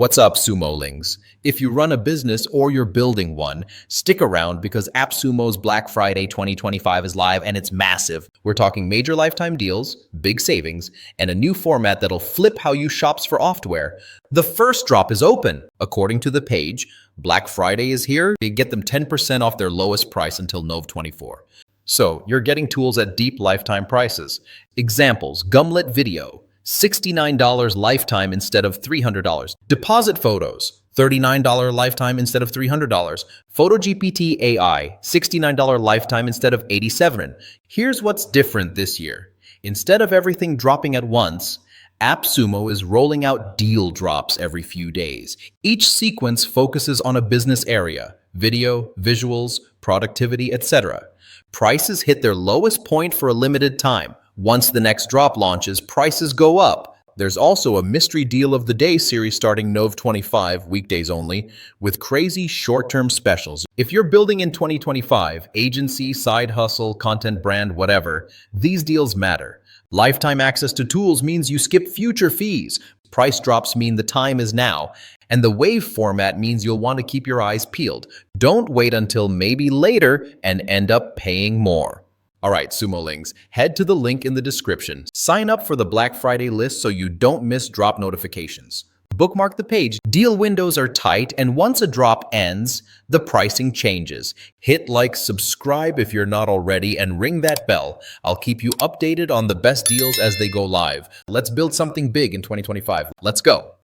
What's up, Sumolings? If you run a business or you're building one, stick around because AppSumo's Black Friday 2025 is live and it's massive. We're talking major lifetime deals, big savings, and a new format that'll flip how you shops for software. The first drop is open. According to the page, Black Friday is here. You get them 10% off their lowest price until Nov 24. So you're getting tools at deep lifetime prices. Examples: Gumlet Video, $69 lifetime instead of $300. Deposit Photos, $39 lifetime instead of $300. PhotoGPT AI, $69 lifetime instead of $87. Here's what's different this year. Instead of everything dropping at once, AppSumo is rolling out deal drops every few days. Each sequence focuses on a business area: video, visuals, productivity, etc. Prices hit their lowest point for a limited time. Once the next drop launches, prices go up. There's also a Mystery Deal of the Day series starting Nov 25, weekdays only, with crazy short-term specials. If you're building in 2025, agency, side hustle, content brand, whatever, these deals matter. Lifetime access to tools means you skip future fees. Price drops mean the time is now. And the wave format means you'll want to keep your eyes peeled. Don't wait until maybe later and end up paying more. All right, Sumolings, head to the link in the description. Sign up for the Black Friday list so you don't miss drop notifications. Bookmark the page. Deal windows are tight, and once a drop ends, the pricing changes. Hit like, subscribe if you're not already, and ring that bell. I'll keep you updated on the best deals as they go live. Let's build something big in 2025. Let's go.